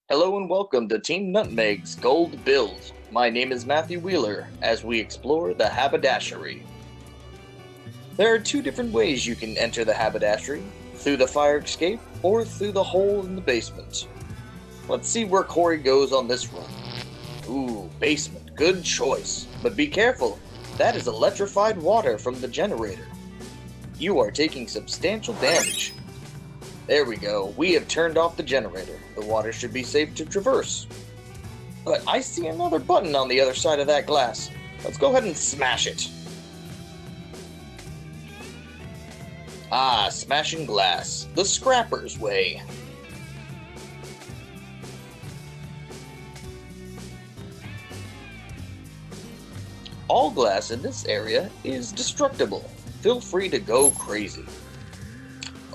Hello and welcome to Team Nutmeg's Gold Build. My name is Matthew Wheeler as we explore the haberdashery. There are two different ways you can enter the haberdashery, through the fire escape or through the hole in the basement. Let's see where Corey goes on this run. Ooh, basement, good choice. But be careful, that is electrified water from the generator. You are taking substantial damage. There we go, we have turned off the generator. The water should be safe to traverse. But I see another button on the other side of that glass. Let's go ahead and smash it. Ah, smashing glass, the scrapper's way. All glass in this area is destructible. Feel free to go crazy.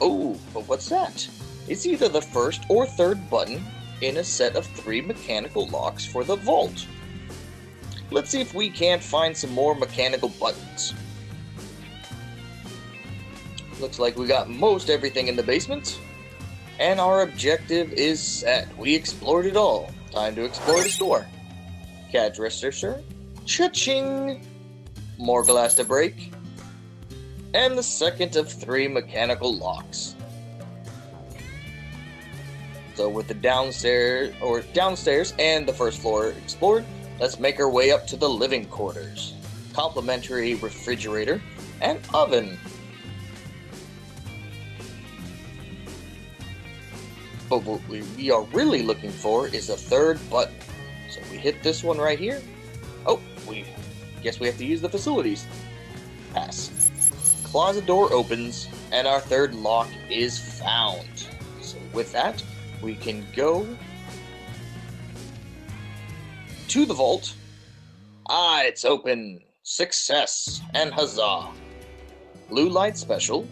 Oh, but what's that? It's either the first or third button in a set of 3 mechanical locks for the vault. Let's see if we can't find some more mechanical buttons. Looks like we got most everything in the basement. And our objective is set. We explored it all. Time to explore the store. Cash register, sir. Cha-ching! More glass to break. And the second of 3 mechanical locks. So with the downstairs and the first floor explored, let's make our way up to the living quarters. Complimentary refrigerator and oven. But what we are really looking for is a third button. So we hit this one right here. Oh, we guess we have to use the facilities. Pass. Closet door opens, and our third lock is found. So with that, we can go to the vault. Ah, it's open. Success and huzzah. Blue light special.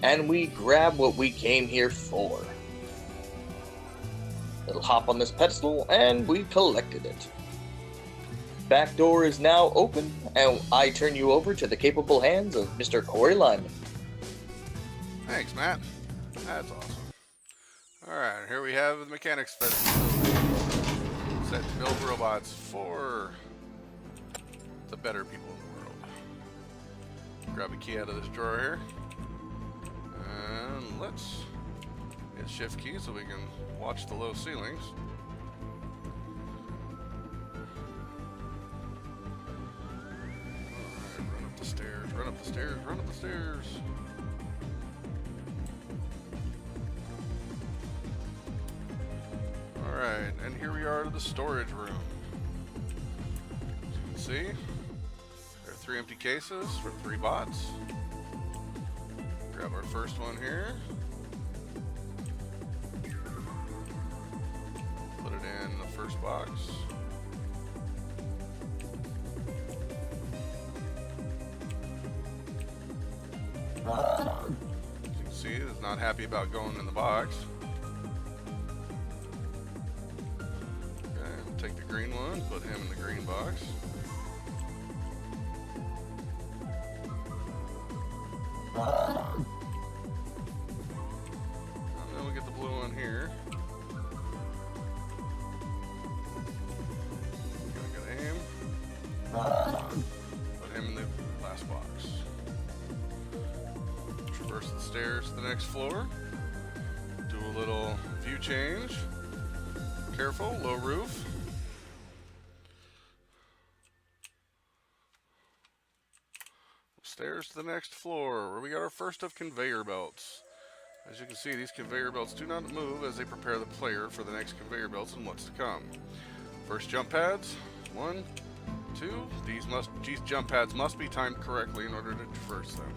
And we grab what we came here for. It'll hop on this pedestal, and we collected it. Back door is now open, and I turn you over to the capable hands of Mr. Corey Lyman. Thanks, Matt. That's awesome. Alright, here we have the mechanics facility. Set to build robots for the better people in the world. Grab a key out of this drawer here. And let's hit shift key so we can watch the low ceilings. Run up the stairs, run up the stairs. Alright, and here we are to the storage room. As you can see, there are 3 empty cases for 3 bots. Grab our first one here. Put it in the first box. As you can see, it's not happy about going in the box. Okay, we'll take the green one, put him in the green box. And then we get the blue one here. Gotta get aim. Put him in the last box. Traverse the stairs to the next floor. Do a little view change. Careful, low roof. Stairs to the next floor, where we got our first of conveyor belts. As you can see, these conveyor belts do not move as they prepare the player for the next conveyor belts and what's to come. First jump pads, 1, 2. These jump pads must be timed correctly in order to traverse them.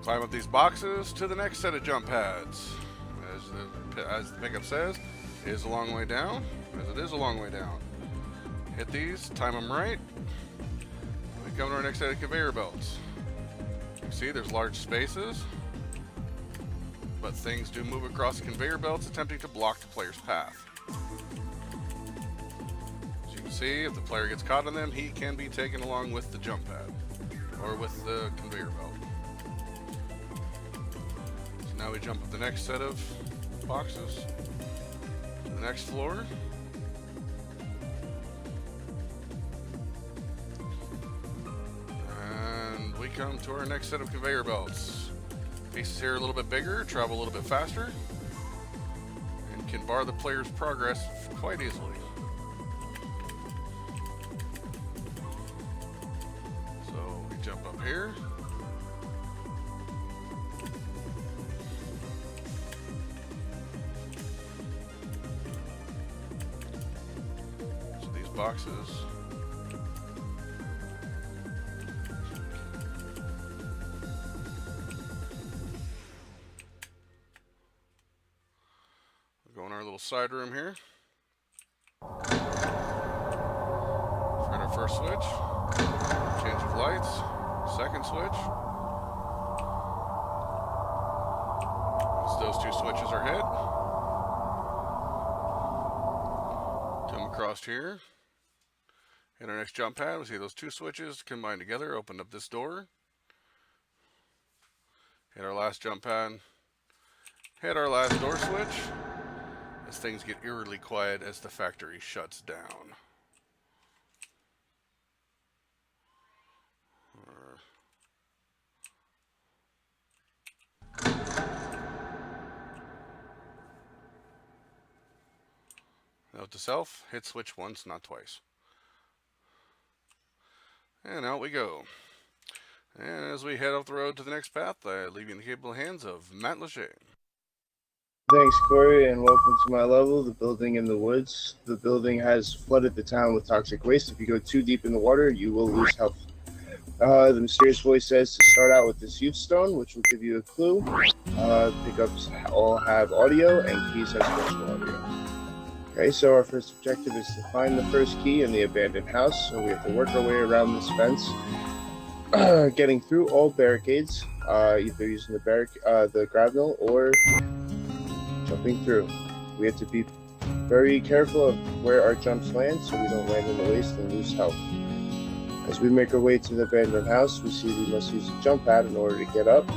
Climb up these boxes to the next set of jump pads. As the pickup says, it is a long way down, as it is a long way down. Hit these, time them right. We come to our next set of conveyor belts. You can see there's large spaces, but things do move across the conveyor belts, attempting to block the player's path. As you can see, if the player gets caught in them, he can be taken along with the jump pad, or with the conveyor belt. Now we jump up the next set of boxes to the next floor. And we come to our next set of conveyor belts. Pieces here are a little bit bigger, travel a little bit faster, and can bar the player's progress quite easily. So we jump up here. So these boxes go in our little side room here. Turn our first switch. Change of lights. Second switch. Once those two switches are hit, come across here. Hit our next jump pad. We see those two switches combined together. Open up this door. Hit our last jump pad. Hit our last door switch. As things get eerily quiet as the factory shuts down. Note to self, hit switch once, not twice. And out we go. And as we head up the road to the next path, I leave you in the capable hands of Matt Lachey. Thanks, Corey, and welcome to my level, the building in the woods. The building has flooded the town with toxic waste. If you go too deep in the water, you will lose health. The mysterious voice says to start out with this youth stone, which will give you a clue. Pickups all have audio, and keys have special audio. Okay, so our first objective is to find the first key in the abandoned house. So we have to work our way around this fence, getting through all barricades, either using the grapnel or jumping through. We have to be very careful of where our jumps land so we don't land in the waste and lose health. As we make our way to the abandoned house, we see we must use a jump pad in order to get up.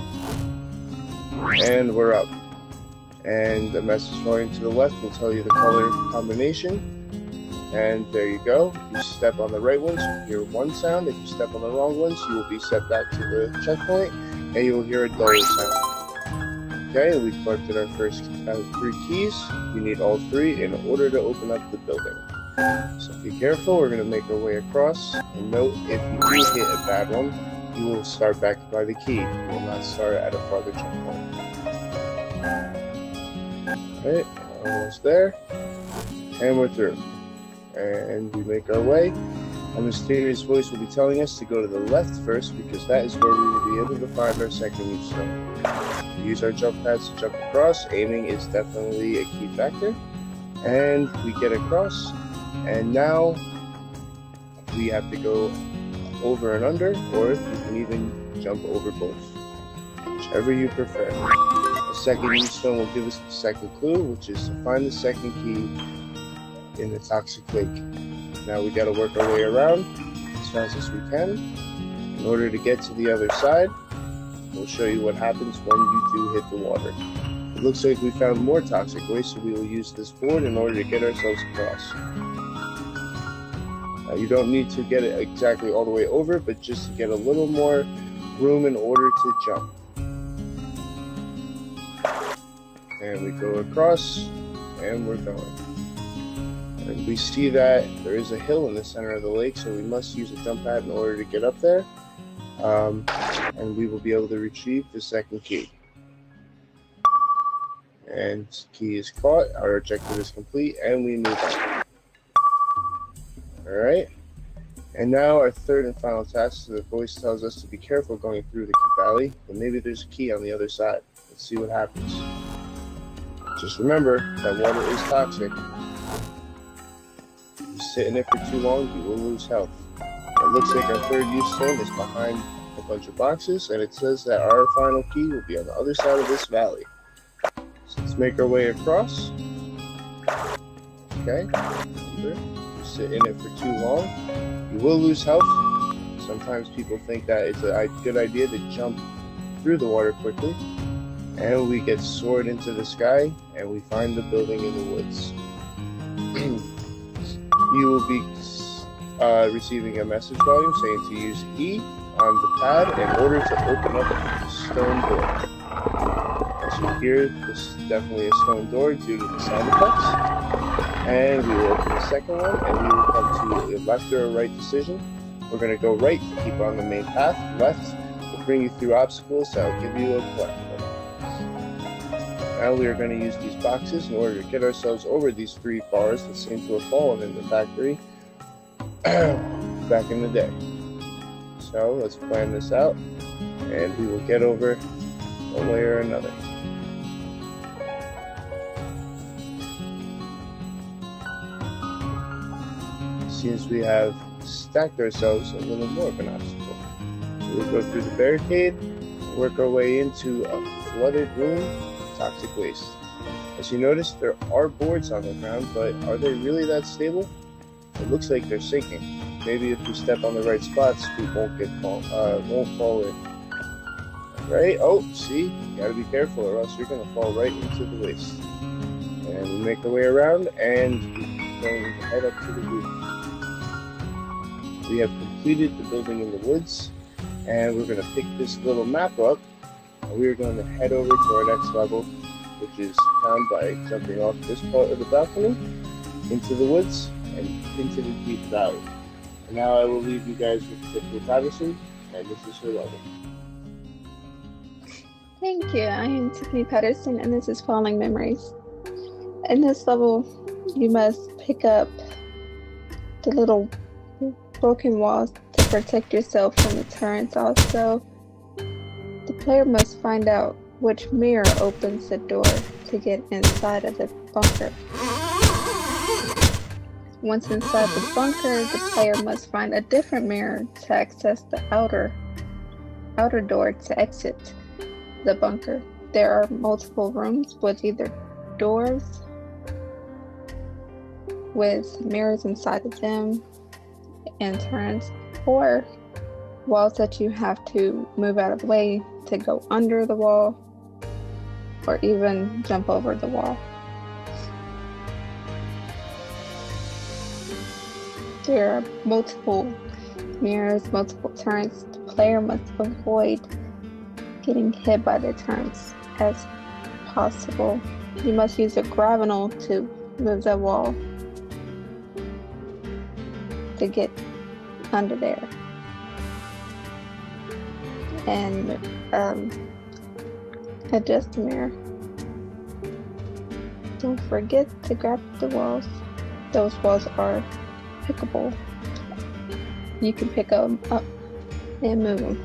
And we're up. And the message going to the left will tell you the color combination. And there you go. If you step on the right ones, you hear one sound. If you step on the wrong ones, you will be set back to the checkpoint and you will hear a duller sound. Okay, we've collected our first 3 keys. You need all 3 in order to open up the building. So be careful, we're going to make our way across. And note, if you do hit a bad one, you will start back by the key. You will not start at a farther checkpoint. Alright, almost there. And we're through. And we make our way. A mysterious voice will be telling us to go to the left first because that is where we will be able to find our second youth stone. We use our jump pads to jump across. Aiming is definitely a key factor. And we get across. And now we have to go over and under, or you can even jump over both, whichever you prefer. The second youth stone will give us the second clue, which is to find the second key in the toxic lake. Now we got to work our way around as fast as we can in order to get to the other side. We'll show you what happens when you do hit the water. It looks like we found more toxic waste, so we will use this board in order to get ourselves across. You don't need to get it exactly all the way over, but just to get a little more room in order to jump. And we go across, and we're going. And we see that there is a hill in the center of the lake, so we must use a jump pad in order to get up there. And we will be able to retrieve the second key. And key is caught, our objective is complete, and we move on. Alright, and now our third and final task. The voice tells us to be careful going through the valley, but maybe there's a key on the other side. Let's see what happens. Just remember that water is toxic. If you sit in it for too long, you will lose health. It looks like our third youth stone is behind a bunch of boxes, and it says that our final key will be on the other side of this valley. So let's make our way across. Okay, remember, sit in it for too long, you will lose health. Sometimes people think that it's a good idea to jump through the water quickly, And we get soared into the sky, and we find the building in the woods. You will be receiving a message volume saying to use E on the pad in order to open up a stone door. As you hear, this is definitely a stone door due to the sound effects. And we will open the second one, and we will come to a left or a right decision. We're going to go right to keep on the main path. Left will bring you through obstacles that will give you a platform. Now we are going to use these boxes in order to get ourselves over these 3 bars that seem to have fallen in the factory back in the day. So let's plan this out, and we will get over one way or another. Seems we have stacked ourselves a little more of an obstacle. We'll go through the barricade, work our way into a flooded room of toxic waste. As you notice, there are boards on the ground, but are they really that stable? It looks like they're sinking. Maybe if we step on the right spots, we won't fall in. Right? Oh, see? You gotta be careful or else you're gonna fall right into the waste. And we make our way around, and we're going to head up to the roof. We have completed the building in the woods, and we're gonna pick this little map up, and we're going to head over to our next level, which is found by jumping off this part of the balcony into the woods and into the deep valley. And now I will leave you guys with Tiffany Patterson, and this is her level. Thank you. I am Tiffany Patterson, and this is Falling Memories. In this level, you must pick up the little broken walls to protect yourself from the turrets. Also, the player must find out which mirror opens the door to get inside of the bunker. Once inside the bunker, the player must find a different mirror to access the outer door to exit the bunker. There are multiple rooms with either doors with mirrors inside of them and turrets, or walls that you have to move out of the way to go under the wall or even jump over the wall. There are multiple mirrors, multiple turrets. The player must avoid getting hit by the turrets as possible. You must use a grapnel to move the wall to get under there. And adjust the mirror. Don't forget to grab the walls. Those walls are pickable. You can pick them up and move them.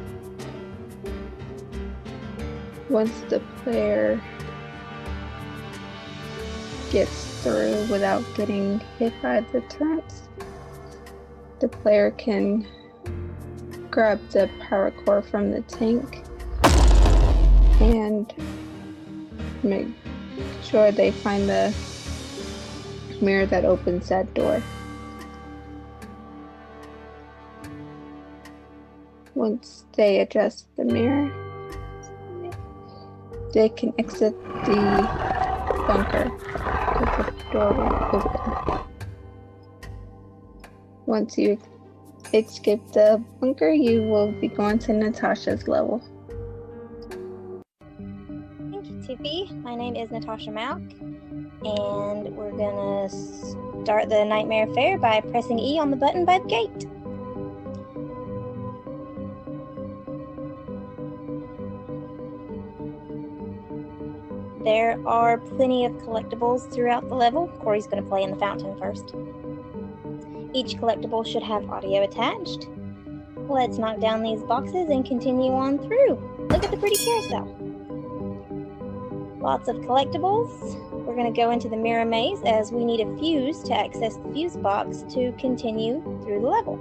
Once the player gets through without getting hit by the turrets, the player can grab the power core from the tank and make sure they find the mirror that opens that door. Once they adjust the mirror, they can exit the bunker with the door open. Once you escape the bunker, you will be going to Natasha's level. Thank you, Tiffy. My name is Natasha Malk, and we're gonna start the Nightmare Fair by pressing E on the button by the gate. There are plenty of collectibles throughout the level. Corey's going to play in the fountain first. Each collectible should have audio attached. Let's knock down these boxes and continue on through. Look at the pretty carousel. Lots of collectibles. We're going to go into the mirror maze as we need a fuse to access the fuse box to continue through the level.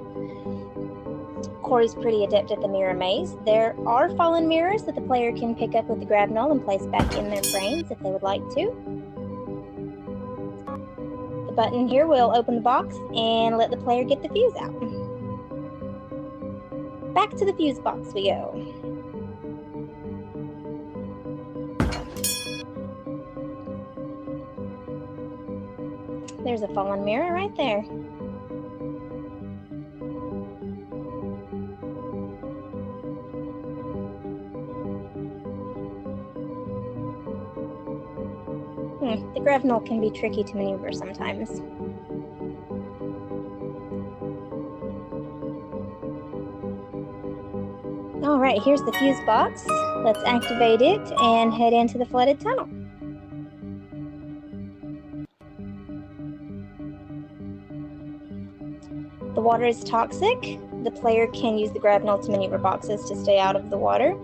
Corey's pretty adept at the mirror maze. There are fallen mirrors that the player can pick up with the grabnel and place back in their frames if they would like to. The button here will open the box and let the player get the fuse out. Back to the fuse box we go. There's a fallen mirror right there. The Grevnal can be tricky to maneuver sometimes. Alright, here's the fuse box. Let's activate it and head into the flooded tunnel. The water is toxic. The player can use the Grevnal to maneuver boxes to stay out of the water,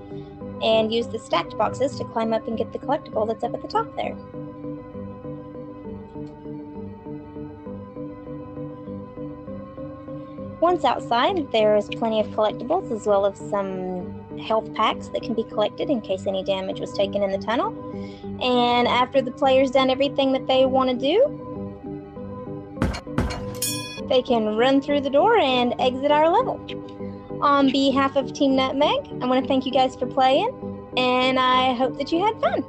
and use the stacked boxes to climb up and get the collectible that's up at the top there. Once outside, there's plenty of collectibles as well as some health packs that can be collected in case any damage was taken in the tunnel. And after the player's done everything that they want to do, they can run through the door and exit our level. On behalf of Team Nutmeg, I want to thank you guys for playing, and I hope that you had fun.